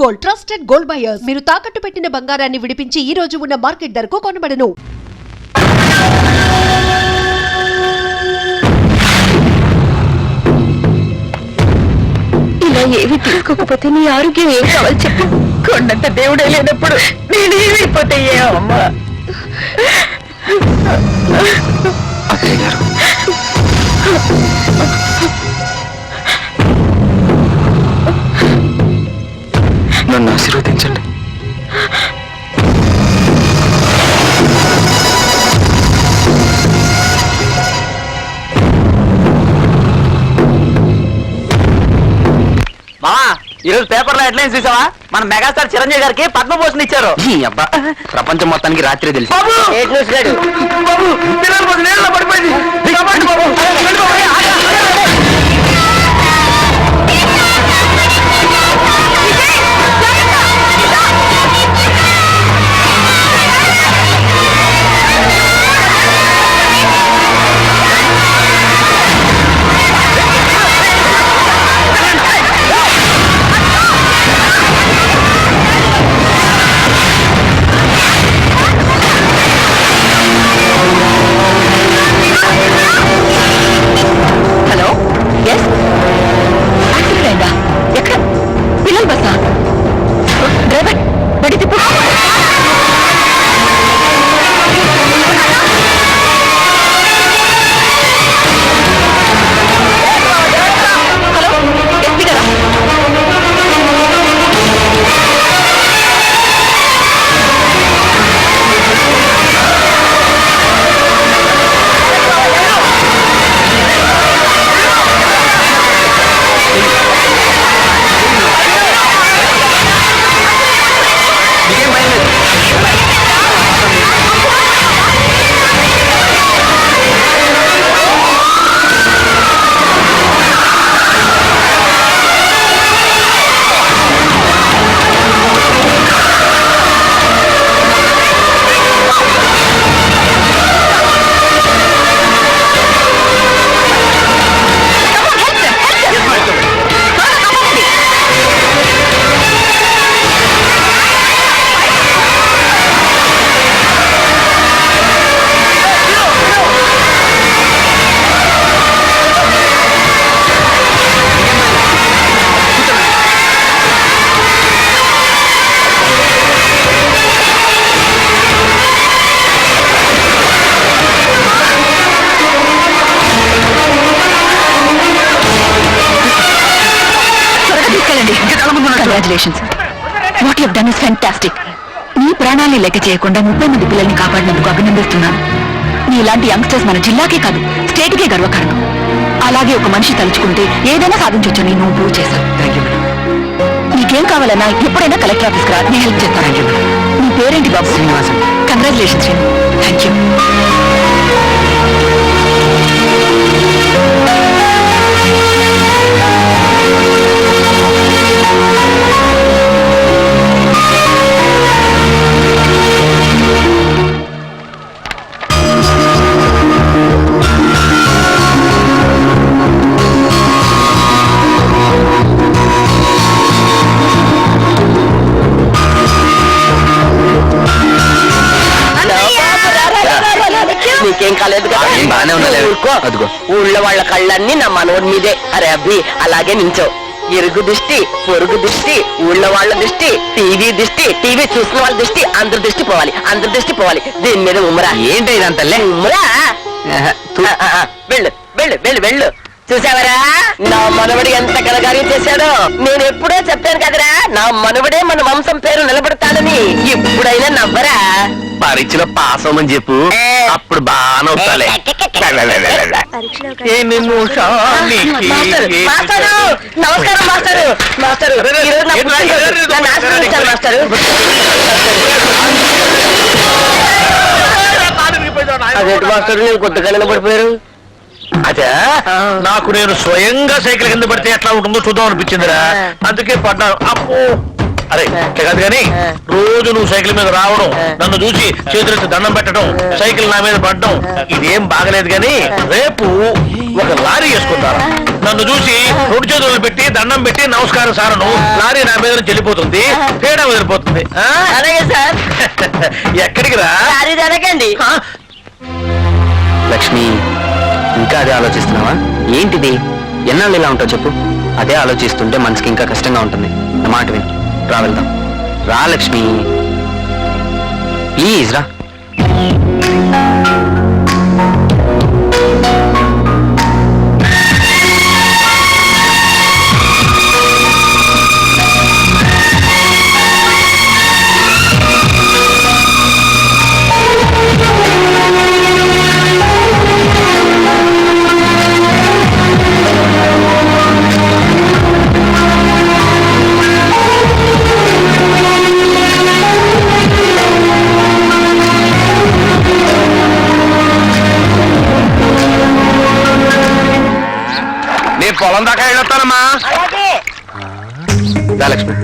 Gold, trusted gold buyers. మీరు తాకట్టు పెట్టిన బంగారాన్ని విడిపించి ఈ రోజు ఉన్న మార్కెట్ ధరకు కొనబడను. ఇలా ఏవి తీసుకోకపోతే నీ ఆరోగ్యం ఏం కావాలి చెప్పు. కొండంత దేవుడే లేనప్పుడు నేనేమైపోతే అమ్మా. అత్తయ్య గారు, నన్ను ఆశీర్వదించండి. మావా, ఈరోజు పేపర్లో హెడ్లైన్స్ చూసావా? మన మెగాస్టార్ చిరంజీవి గారికి పద్మభూషణ్ ఇచ్చారు. ఈ అబ్బా, ప్రపంచం మొత్తానికి రాత్రి తెలిసి. Congratulations. What you have done is fantastic. నీ ప్రాణాన్ని లెక్క చేయకుండా 30 మంది పిల్లల్ని కాపాడినందుకు అభినందిస్తున్నాను. నీ ఇలాంటి యంగ్స్టర్స్ మన జిల్లాకే కాదు, స్టేట్కే గర్వకారణం. అలాగే ఒక మనిషి తలుచుకుంటే ఏదైనా సాధించొచ్చని నువ్వు ప్రూవ్ చేశావు. నీకేం కావాలన్నా ఎప్పుడైనా కలెక్టర్ ఆఫీస్కి రా, నేను హెల్ప్ చేస్తాను. నీ పేరేంటి బాబు? Srinivasam. Congratulations Srinu. Thank you. నీకేం కాలేదు కదా? అదిగో ఊళ్ళో వాళ్ళ కళ్ళన్నీ నా మనోడి మీదే. అరే అబ్బి, అలాగే నించో. ఇరుగు దృష్టి, పొరుగు దృష్టి, ఊళ్ళో వాళ్ళ దృష్టి, టీవీ దృష్టి, టీవీ చూసిన వాళ్ళ దృష్టి, అందరి దృష్టి పోవాలి, అందరి దృష్టి పోవాలి. దీని మీద ఉమ్మరా. ఏంటి ఇదంతలే? ఉమ్మరా. వెళ్ళు వెళ్ళు వెళ్ళు వెళ్ళు. చూసావరా నా మనవడి ఎంత కలగార్యం చేశాడో? నేను ఎప్పుడో చెప్పాను కదరా, నా మనవడే మన వంశం పేరు నిలబడతాడని. ఇప్పుడైనా నవ్వరా? పరీక్షలో పాస్ అవ్వమని చెప్పు, అప్పుడు బాగా అవుతాలే. నమస్కారం మాస్టరు. మాస్టరు అదేంటి మాస్టరు, నేను కొత్తగా పడిపోయారు? అదే నాకు నేను స్వయంగా సైకిల్ కింద పడితే ఎట్లా ఉంటుందో చూద్దాం అనిపించిందిరా, అందుకే పడ్డాను. అప్పు అరే కాదు కానీ రోజు నువ్వు సైకిల్ మీద రావడం, నన్ను చూసి చేతులెత్తి దండం పెట్టడం, సైకిల్ నా మీద పడడం ఇదేం బాగలేదు కానీ రేపు ఒక లారీ వేసుకుంటారు. నన్ను చూసి రెండు చేతులు పెట్టి దండం పెట్టి నమస్కారం సారను, లారీ నా మీద నుంచి వెళ్ళిపోతుంది, తేడా వదిలిపోతుంది. అలాగే సార్. ఎక్కడికి రా? లారీ అడగండి. లక్ష్మి, ఇంకా అదే ఆలోచిస్తున్నావా? ఏంటిది? ఎన్నాళ్ళు ఇలా ఉంటావు చెప్పు? అదే ఆలోచిస్తుంటే మనసుకి ఇంకా కష్టంగా ఉంటుంది. నా మాట విని రా, వెళ్దాం. రా లక్ష్మి, ప్లీజ్ రా. నేను పొలం దాకా వెళ్ళొస్తానమ్మా. అలాగే. రా లక్ష్మి,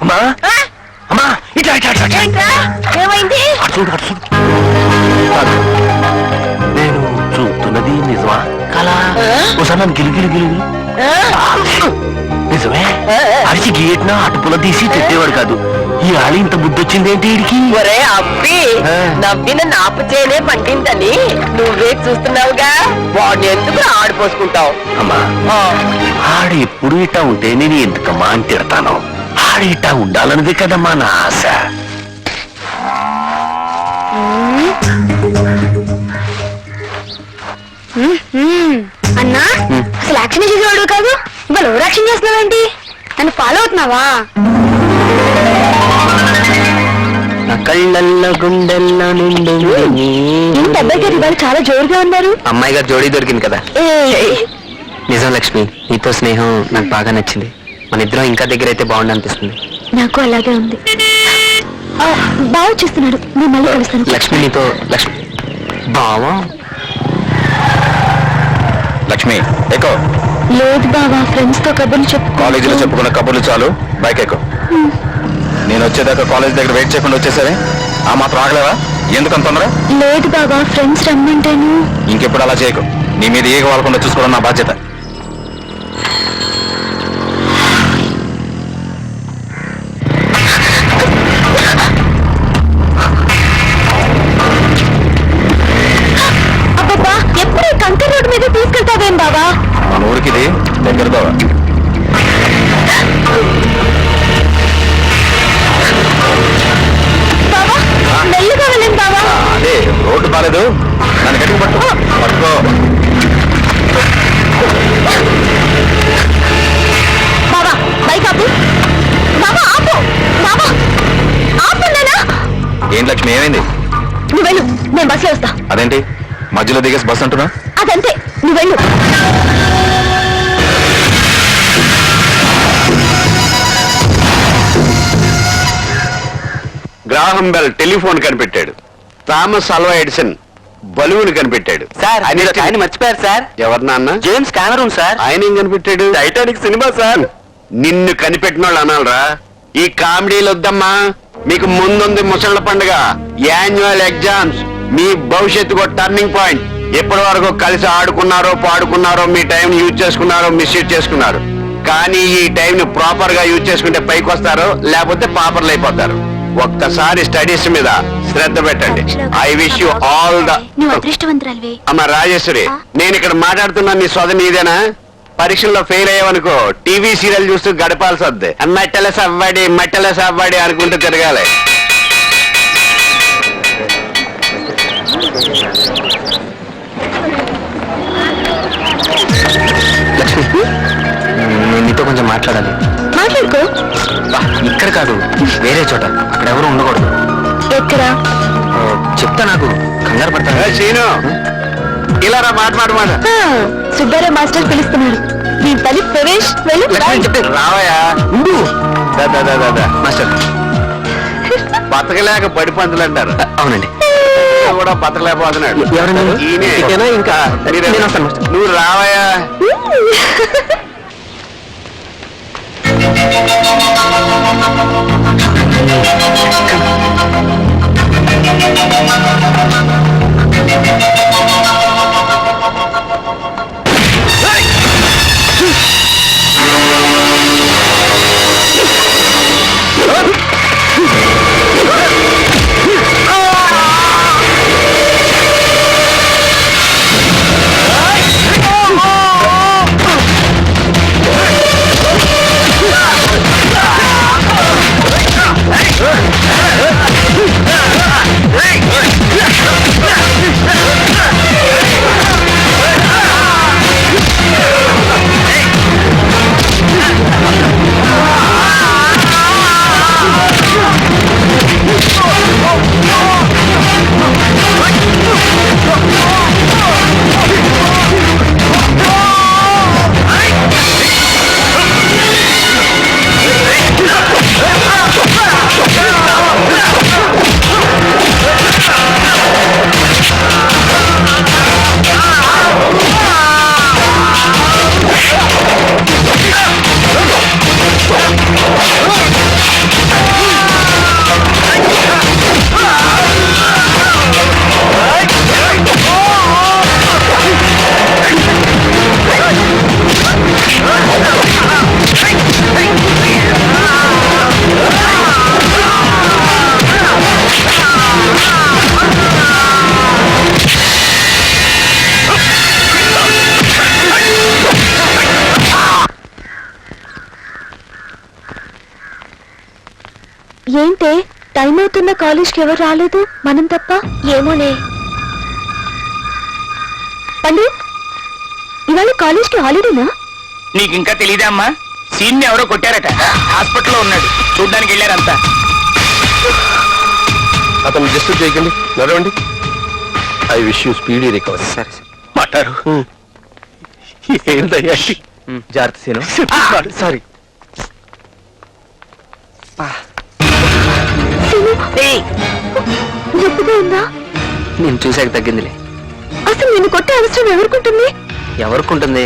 అమ్మా అమ్మా, ఇట్లా ఇట్లా ఇట్లా, ఇట్లా. ఏంట్రా? ఏమైంది? అటు చూడు, అటు చూడు. నేను చూస్తున్నది నిజమా కలా? ఒకసారి నన్ను గిలిగిలి గిలిగి నిజమే. అరిచి గేట్న అటుపుల తీసి తిట్టేవాడు కాదు. ఈ ఆలి ఇంత బుద్ధి వచ్చింది ఏంటి వీడికి? ఒరే అబ్బి, నవ్విన నాపు చేయనే పండిందని నువ్వే చూస్తున్నావుగా, వాడిని ఎందుకు ఆడిపోసుకుంటావు? అమ్మా, ఆడు ఎప్పుడు ఇట్టా ఉంటే నేను ఎందుకమ్మా అని తిడతాను. ఆడు ఇట్టా ఉండాలన్నది కదమ్మా నా ఆశ. అన్నా, అసలు యాక్షన్ చేసేవాడు కాదు, ఇవాళ ఓవర్ యాక్షన్ చేస్తున్నావేంటి? నన్ను ఫాలో అవుతున్నావా? నా కళ్ళల్లో గుండెల్లో నిండు ఏంటి అబ్బాయి గారు ఇవాళ చాలా జోరుగా ఉన్నారు? అమ్మాయి గారు జోడీ దొరికింది కదా. నిజం లక్ష్మి, నీతో స్నేహం నాకు బాగా నచ్చింది. మన ఇద్దరం ఇంకా దగ్గర అయితే బాగుండు అనిపిస్తుంది. నాకు అలాగే ఉంది. బాగా చూస్తున్నాడు, నేను మళ్ళీ కలుస్తాను. లక్ష్మి, నీతో లక్ష్మి బావా. లక్ష్మి ఎక్కువ లేదు బావా, ఫ్రెండ్స్ తో కబుర్లు కాలేజీలో చెప్పుకున్న కబుర్లు చాలు, బైక్ ఎక్కువ. నేను వచ్చేదాకా కాలేజ్ దగ్గర వెయిట్ చేయకుండా వచ్చేసరే. ఆ మాత్రం ఆగలేవా? ఎందుకంత తొందర? లేదు బావా, ఫ్రెండ్స్ రమ్మంటాను. ఇంకెప్పుడు అలా చేయకు. నీ మీద ఏగ వాళ్ళకుండా చూసుకోవడం నా బాధ్యత. అబ్బబ్బా, ఎప్పుడు కంకర్ రోడ్ మీద తీసుకెళ్తావేం బావా? మన ఊరికి ఇది దగ్గరతో. బావా, మెల్లిగా వెళ్ళండి బావా. అదే రోడ్డు బాలేదు, నన్ను గట్టిగా పట్టుకో. బావా, బైక్ ఆపు. బావా ఆపు. బావా ఆపు నాన్నా. ఏం లక్ష్మి, ఏమైంది? నువ్వు వెళ్ళు, నేను బస్సులో వస్తా. అదేంటి మధ్యలో దిగేసి బస్ అంటున్నా? అదంతే, నువ్వు వెళ్ళు. గ్రాహం బెల్ టెలిఫోన్ కనిపెట్టాడు. థామస్ అల్వా ఎడిసన్ బలూన్ కనిపెట్టాడు. సార్, ఆయన మర్చిపోయారు సార్. ఎవరు నాన్న? James Cameron sir. ఆయన ఏం కనిపెట్టాడు? Titanic cinema sir. నిన్ను కనిపెట్టిన వాళ్ళు అనాలరా? ఈ కామెడీలు వద్దమ్మా. మీకు ముందుంది ముసళ్ళ పండుగ, యాన్యువల్ ఎగ్జామ్స్. మీ భవిష్యత్తుకు టర్నింగ్ పాయింట్. ఎప్పటి వరకు కలిసి ఆడుకున్నారో పాడుకున్నారో, మీ టైం యూజ్ చేసుకున్నారో మిస్యూజ్ చేసుకున్నారు. కానీ ఈ టైం ని ప్రాపర్ గా యూజ్ చేసుకుంటే పైకి వస్తారు, లేకపోతే పాపర్లు అయిపోతారు. ఒక్కసారి స్టడీస్ మీద శ్రద్ధ పెట్టండి. I wish you all the. నువ్వు అదృష్టవంతురాలివే. అమ్మ రాజేశ్వరి, నేను ఇక్కడ మాట్లాడుతున్నా నీ సోదరి నీదేనా? పరీక్షల్లో ఫెయిల్ అయ్యావనుకో టీవీ సీరియల్ చూస్తూ గడపాల్సి వద్ది. మట్టెల సవ్వాడి అనుకుంటూ తిరగాలి. లక్ష్మి, నేను నీతో కొంచెం మాట్లాడాలి. మాట్లాడుకో. ఇక్కడ కాదు, వేరే చోట. అక్కడ ఎవరు ఉండకూడదు. ఎక్కడ? చెప్తా, నాకు కంగారు పడతాను. సీను, ఇలా రా, మాట సుబ్బారావు మాస్టర్ పిలుస్తున్నాడు. నీ తల్లి ప్రవేశ్, వెళ్ళు. లక్ష్మి చెప్తే రావయ్యా. ఉండు. మాస్టర్, బతకలేక పడి పందులు అంటారు. అవునండి, కూడా బతకలేకపోతున్నాడు. ఎవరైనా ఈయనే. ఇదేనా? ఇంకా మీరే. నేను వస్తాను మాస్టర్. నువ్వు రావయ్యా. ఏంటే టైం అవుతున్న కాలేజ్కి ఎవరు రాలేదు మనం తప్ప? ఏమోనే. పండిత్, ఇవాళ కాలేజ్కి హాలిడేనా? నీకు ఇంకా తెలీదా అమ్మా? సీన్ ఎవరో కొట్టారట, హాస్పిటల్లో ఉన్నాడు, చూడ్డానికి వెళ్ళారంతా. అతను డిస్టర్బ్ చేయకండి, నడవండి. I wish you speedy recovery. సరే సరే మాట్లాడు. ఏందయ్యా? జాగ్రత్త సీను. సారీ. నొప్పిగా ఉందా? నేను చూసాక తగ్గిందిలే. అసలు నేను కొట్టే అవసరం ఎవరికుంటుంది? ఎవరికి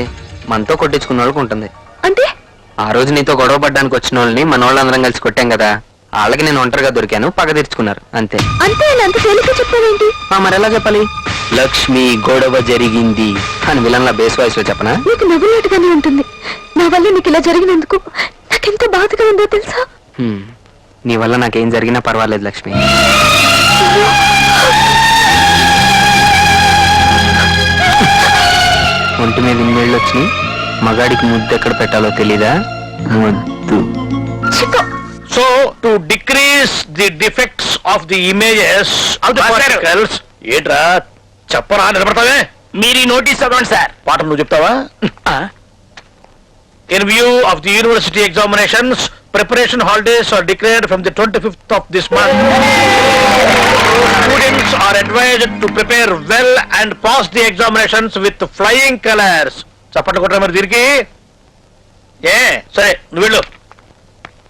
మనతో కొట్టించుకున్న వాళ్ళకి ఉంటుంది. అంటే ఆ రోజు నీతో గొడవ పడ్డానికి వచ్చిన వాళ్ళని మన వాళ్ళందరం కలిసి కొట్టాం కదా, వాళ్ళకి నేను ఒంటరిగా దొరికాను, పగ తీర్చుకున్నారు అంతే. అంతే అని అంత తేలిక చెప్పావేంటి? మరి ఎలా చెప్పాలి? లక్ష్మి గొడవ జరిగింది అని విలన్ల బేస్ వాయిస్ లో చెప్పనా? నీకు నవ్వులాటగానే ఉంటుంది. నా వల్ల నీకు ఇలా జరిగినందుకు నాకెంత బాధగా ఉందో తెలుసా? నీ వల్ల నాకేం జరిగినా పర్వాలేదు లక్ష్మి. ఒంటి మీద ఇన్నేళ్ళు వచ్చినాయి, మగాడికి ముద్దు ఎక్కడ పెట్టాలో తెలీదా? ముద్దు. So to decrease the defects of the images of the particles. ఏంట్రా చెప్పరా, నిలబడతావే? మీరు ఈ నోటీస్ చదవండి సార్. పాఠం నువ్వు చెప్తావా? In view of the university examinations, preparation holidays are declared from the 25th of this month. Students are advised to prepare well and pass the examinations with flying colors. చప్పట్లు కొట్టరా మరి దీనికి? సరే నువ్వు వెళ్ళు.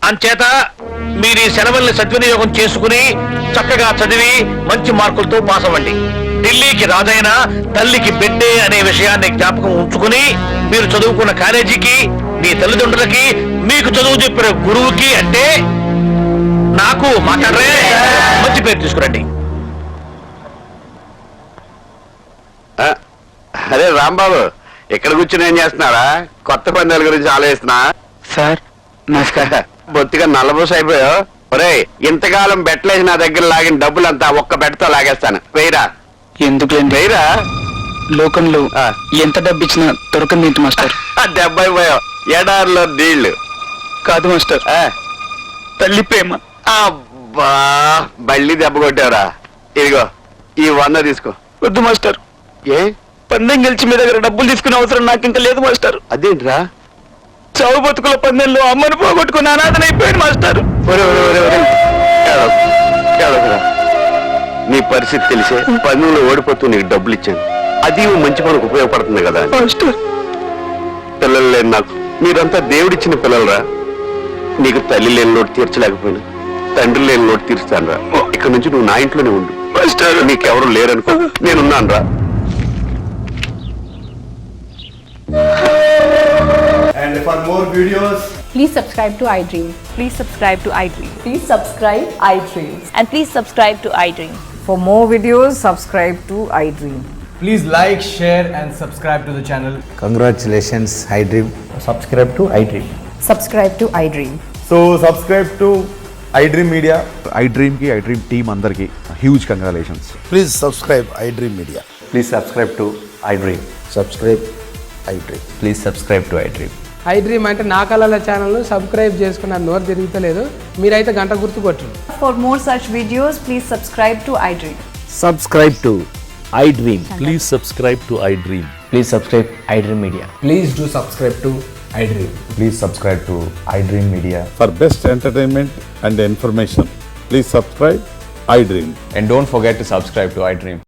అంచేత మీరు ఈ సెలవుల్ని సద్వినియోగం చేసుకుని చక్కగా చదివి మంచి మార్కులతో పాస్ అవ్వండి. ఢిల్లీకి రాజైన తల్లికి బిడ్డే అనే విషయాన్ని జ్ఞాపకం ఉంచుకుని మీరు చదువుకున్న కాలేజీకి, మీ తల్లిదండ్రులకి, మీకు చదువు చెప్పిన గురువుకి, అంటే నాకు మాట్లాడరే, మంచి పేరు తీసుకురండి. అరే రాంబాబు, ఇక్కడ కూర్చుని ఏం చేస్తున్నారా? కొత్త పందాల గురించి ఆలోచిస్తున్నా. సార్ నమస్కారం. బొత్తిగా నల్లబోస అయిపోయావు. ఒరే, ఇంతకాలం బెట్టలేసి నా దగ్గర లాగిన డబ్బులంతా ఒక్క బెట్టతో లాగేస్తాను. వెయ్యరా? ఎందుకులేండి, వెయ్యరా? లోకంలో ఎంత డబ్బు ఇచ్చినా దొరకంది ఏంటి మాస్టర్? దెబ్బ అయిపోయావు. ఎడారిలో నీళ్లు కాదు మాస్టర్, తల్లి ప్రేమ. అబ్బా, బళ్ళి దెబ్బ కొట్టావురా. ఇదిగో ఈ 100 తీసుకో. వద్దు మాస్టర్, ఏ పందెం గెలిచి మీ దగ్గర డబ్బులు తీసుకునే అవసరం నాకు ఇంకా లేదు మాస్టర్. అదేంట్రా? చావు బతుకుల పందెంలో అమ్మను పోగొట్టుకుని అనాథనైపోయాడు మాస్టర్. ఒరే ఒరే ఒరే ఒరే, ఏడవకురా. నీ పరిస్థితి తెలిసే పన్నులో ఓడిపోతూ నీకు డబ్బులు ఇచ్చాను. అది మంచి పనికి ఉపయోగపడుతుంది కదా. మాస్టర్, పిల్లలు లేని నాకు మీరంతా దేవుడిచ్చిన పిల్లలరా. నీకు తల్లి లేని లోటు తీర్చలేకపోయినా తండ్రి లేని లోటు తీరుస్తాను రా. ఇక్కడ నుంచి నువ్వు నా ఇంట్లోనే ఉండు. నీకెవరు లేరనుకో, నేనున్నాను రా. And for more videos, Please subscribe to iDream. Please subscribe to iDream. Please subscribe iDream. And please subscribe to iDream. For more videos, subscribe to iDream. please like, share and subscribe to the channel. Congratulations, iDream. Subscribe to iDream. Subscribe to iDream. So subscribe to iDream Media. iDream team andarki huge congratulations. Please subscribe iDream Media. Please subscribe to iDream. Subscribe iDream. Please subscribe to iDream. iDream అంటే నా కళల ఛానల్ను subscribe చేసుకున్న నోరు తిరుగుతలేదు, మీరైతే గంట గుర్తు కొట్టండి. For more such videos, please subscribe to iDream. Subscribe to iDream. Please subscribe to iDream. Please subscribe iDream Media. Please do subscribe to iDream. Please subscribe to iDream Media. For best entertainment and information, please subscribe iDream. And don't forget to subscribe to iDream.